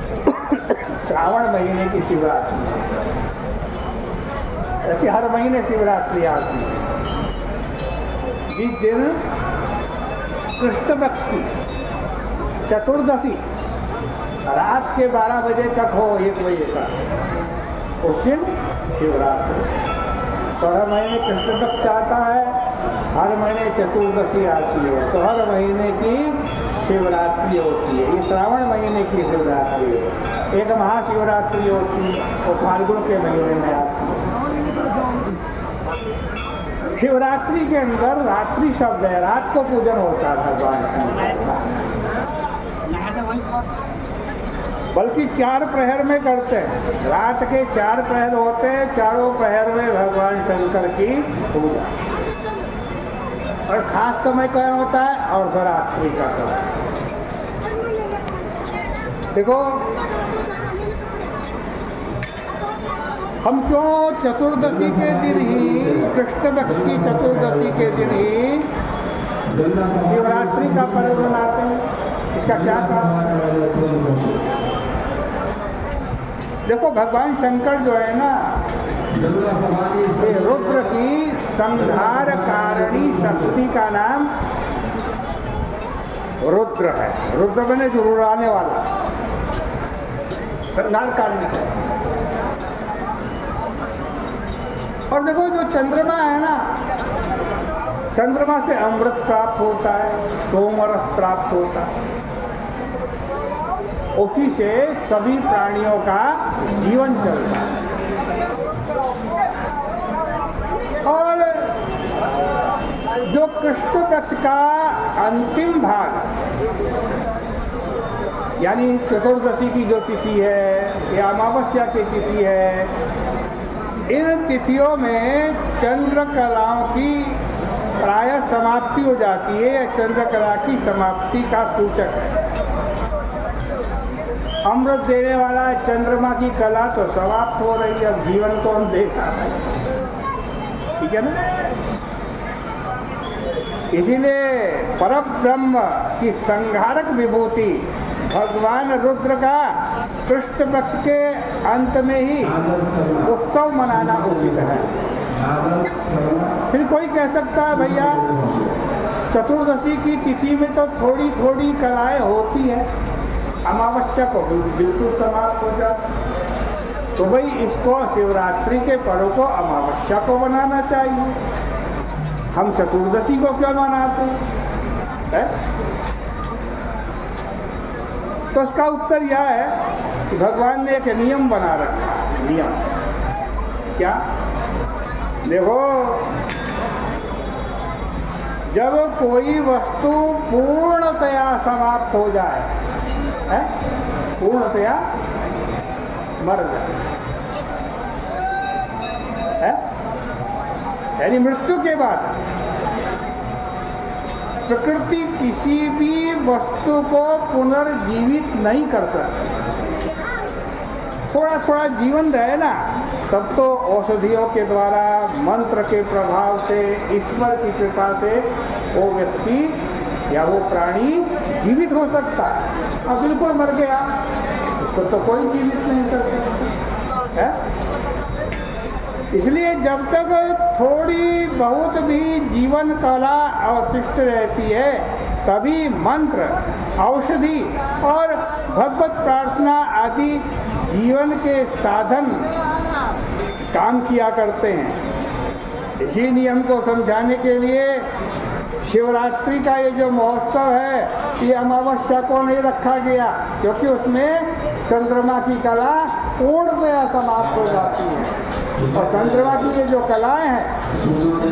श्रावण महीने की शिवरात्रि, ऐसे हर महीने शिवरात्रि आती है। इस दिन कृष्ण पक्ष की चतुर्दशी रात के 12 बजे तक हो, 1 बजे तक, उस दिन शिवरात्रि। तो हर महीने कृष्ण पक्ष आता है, हर महीने चतुर्दशी आती है, तो हर महीने की शिवरात्रि होती है। ये श्रावण महीने की शिवरात्रि है। एक महाशिवरात्रि होती है, वो फाल्गुन के महीने में आती है। शिवरात्रि के अंदर रात्रि शब्द है, रात को पूजन होता है भगवान शंकर का, बल्कि 4 प्रहर में करते हैं। रात के 4 प्रहर होते हैं, चारों प्रहर में भगवान शंकर की पूजा। और खास समय क्या होता है? अर्धरात्रि का समय। देखो हम क्यों चतुर्दशी के दिन ही, कृष्ण पक्ष की चतुर्दशी के दिन ही शिवरात्रि का पर्व मनाते हैं? इसका क्या कारण है? देखो भगवान शंकर जो है ना, ये रुद्र की संहार कारिणी शक्ति का नाम रुद्र है। रुद्र बने जो रुलाने वाला, संहार कारिणी है। और देखो जो चंद्रमा है ना, चंद्रमा से अमृत प्राप्त होता है, सोमरस प्राप्त होता है, उसी से सभी प्राणियों का जीवन चलता है। और जो कृष्ण पक्ष का अंतिम भाग, यानी चतुर्दशी की जो तिथि है या अमावस्या की तिथि है, इन तिथियों में चंद्रकलाओं की प्रायः समाप्ति हो जाती है, या चंद्रकला की समाप्ति का सूचक है। अमृत देने वाला चंद्रमा की कला तो समाप्त हो रही है, अब जीवन कौन देगा? ठीक है ना? इसीलिए परब्रह्म की संहारक विभूति भगवान रुद्र का कृष्ण पक्ष के अंत में ही उत्सव मनाना उचित है। फिर कोई कह सकता है भैया चतुर्दशी की तिथि में तो थोड़ी थोड़ी कलाएं होती है, अमावस्या को बिल्कुल समाप्त हो जाती, तो भाई इसको शिवरात्रि के पर्व को अमावस्या को मनाना चाहिए, हम चतुर्दशी को क्यों मनाते हैं? तो इसका उत्तर यह है कि भगवान ने एक नियम बना रखा है। नियम क्या? देखो, जब कोई वस्तु पूर्णतया समाप्त हो जाए, है? पूर्णतया मर जाए, है? यानी मृत्यु के बाद प्रकृति किसी भी वस्तु को पुनर्जीवित नहीं कर सकती। थोड़ा थोड़ा जीवन रहे ना, तब तो औषधियों के द्वारा, मंत्र के प्रभाव से, ईश्वर की कृपा से वो व्यक्ति या वो प्राणी जीवित हो सकता है। अब बिल्कुल मर गया, उसको तो कोई जीवित नहीं कर सकता है। इसलिए जब तक थोड़ी बहुत भी जीवन कला अवशिष्ट रहती है, तभी मंत्र, औषधि और भगवत प्रार्थना आदि जीवन के साधन काम किया करते हैं। इसी नियम को समझाने के लिए शिवरात्रि का ये जो महोत्सव है, ये अमावस्या को नहीं रखा गया, क्योंकि उसमें चंद्रमा की कला पूर्णतया समाप्त हो जाती है। और चंद्रमा की ये जो कलाएं हैं,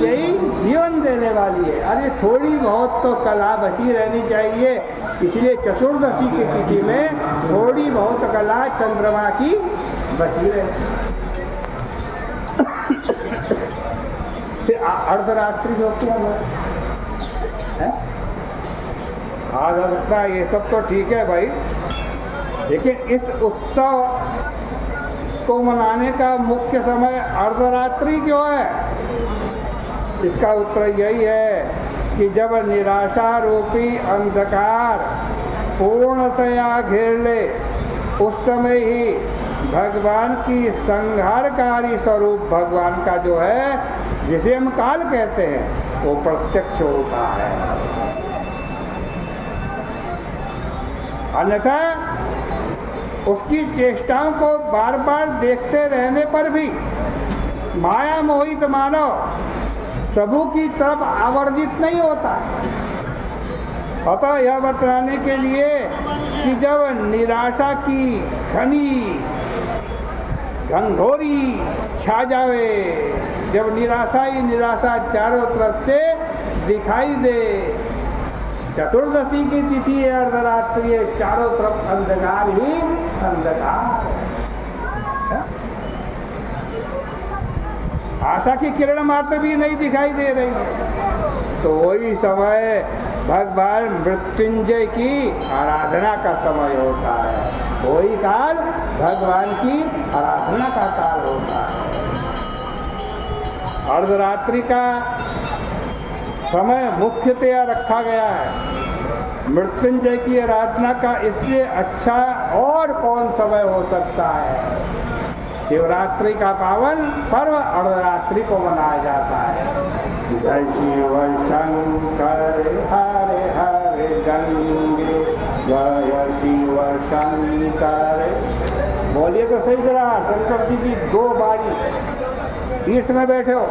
यही जीवन देने वाली है। अरे थोड़ी बहुत तो कला बची रहनी चाहिए, इसलिए चतुर्दशी की तिथि में थोड़ी बहुत कला चंद्रमा की बची रहती फिर अर्धरात्रि जो क्या है, आज लगता है ये सब तो ठीक है भाई, लेकिन इस उत्सव को मनाने का मुख्य समय अर्धरात्रि क्यों है? इसका उत्तर यही है कि जब निराशा रूपी अंधकार पूर्णतया घेर ले, उस समय ही भगवान की संहारकारी स्वरूप भगवान का जो है, जिसे हम काल कहते हैं, वो प्रत्यक्ष होता है। अन्यथा उसकी चेष्टाओं को बार बार देखते रहने पर भी माया मोहित मानव प्रभु की तरफ आवर्जित नहीं होता। अतः यह बतलाने के लिए कि जब निराशा की घनी घनघोरी छा जावे, जब निराशा ही निराशा चारों तरफ से दिखाई दे, चतुर्दशी की तिथि है, अर्धरात्रि है, चारों तरफ अंधकार ही अंधकार, आशा की किरण मात्र भी नहीं दिखाई दे रही है, तो वही समय भगवान मृत्युंजय की आराधना का समय होता है। वही काल भगवान की आराधना का काल होता है। अर्धरात्रि का समय मुख्यतया रखा गया है मृत्युंजय की आराधना का, इससे अच्छा और कौन समय हो सकता है। शिवरात्रि का पावन पर्व अर्धरात्रि को मनाया जाता है। जय शिव शंकर हरे हरे गंगे, जय शिव शंकर। बोलिए तो सही जरा, शंकर जी की 2 बारी तीर्थ में बैठे हो,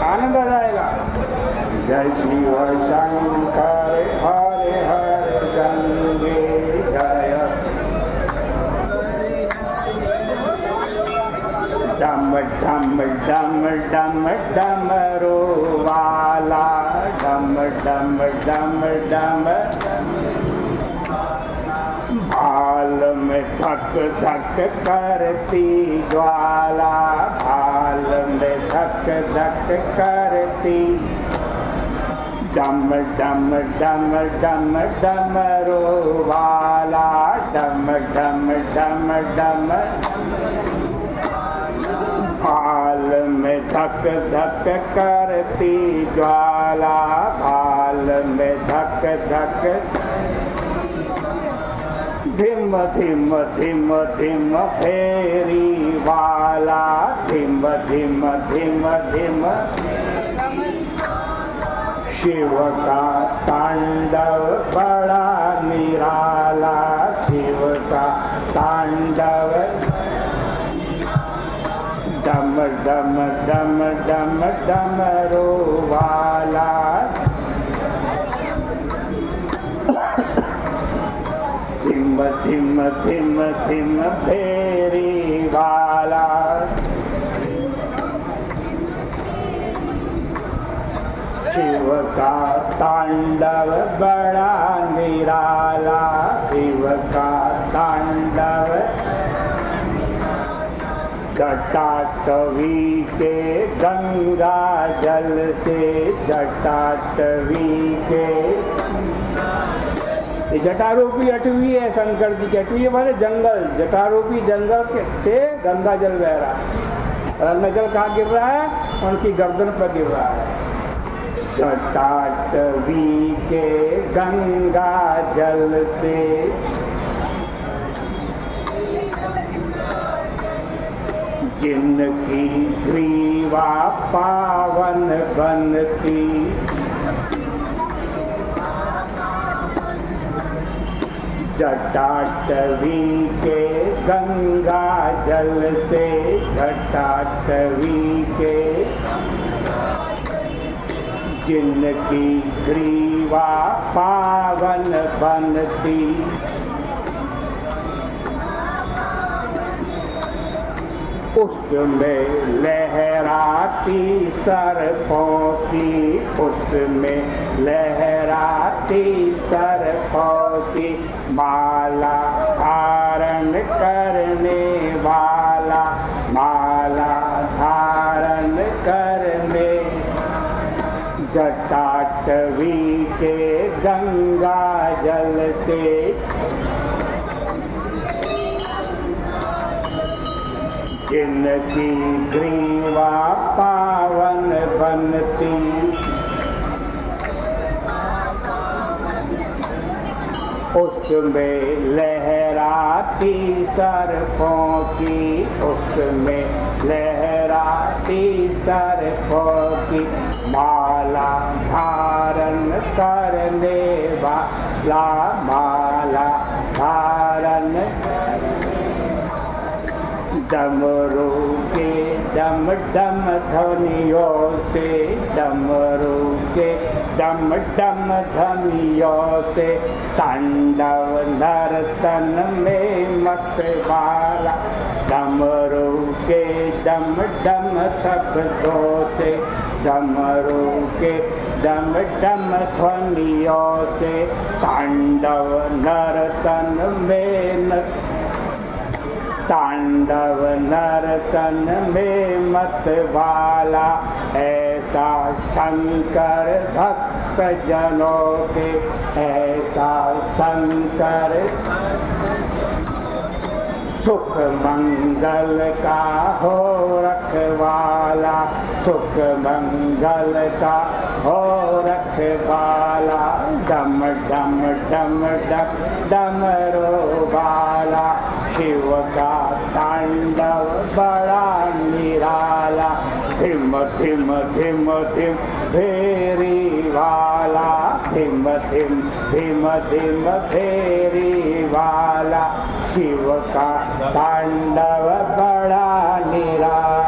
आनंद आ जाएगा। जय शिव शंकर हरे हरे गंगे, जय डम डम डम डम डमरू वाला, डम डम डम डम, भाल में धक धक करती ज्वाला, भाल में धक धक करती, डम डम डम डम डमरू वाला, डम डम डम डम, भाल में धक धक करती ज्वाला, भाल में धक धक, धिम धिम धिम धिम फेरी वाला, धिम धिम धिम धिम, शिव का तांडव बड़ा निराला, शिव का तांडव, डम डम डम डम डमरू वाला, धिम धिम धिम धिम फेरी वाला, शिव का तांडव बड़ा निराला, शिव का तांडव, जटाटवी के गंगा जल से, जटाटवी के, जटारूपी अटवी है शंकर जी की, अटवी माने जंगल, जटारूपी जंगल के से गंगा जल बह रहा है। गंगा जल कहाँ गिर रहा है? उनकी गर्दन पर गिर रहा है। जटाटवी के गंगा जल से, जिनकी ग्रीवा पावन बनती, जटाटवी के गंगा जल से, जटाटवी के, जिनकी ग्रीवा पावन बनती, उसमें लहराती सर्पों की, उसमें लहराती सर्पों की माला धारण करने वाला, माला धारण करने, जटाटवी के गंगा जल से, जिनकी ग्रीवा पावन बनती, उसमें लहरा लहराती सर्पों की, उसमें लहराती सर्पों की माला धारण करने वाला, माला धारण डमरू के डम डम ध्वनियों से, डमरू के डम डम ध्वनियों से तांडव नर्तन में मत वाला, डमरू के डम डम शब्दों से, डमरू के डम डम ध्वनियों से तांडव नर्तन में तांडव नर्तन में मत वाला, ऐसा शंकर भक्त जनों के, ऐसा शंकर सुख मंगल का हो रखवाला, सुख मंगल का हो रखवाला, डम डम डम डम डमरू वाला, शिव का तांडव बड़ा निराला, धिम धिम धिम धिम भेरी वाला, धिम धिम धिम धिम भेरी वाला, शिव का तांडव बड़ा निराला।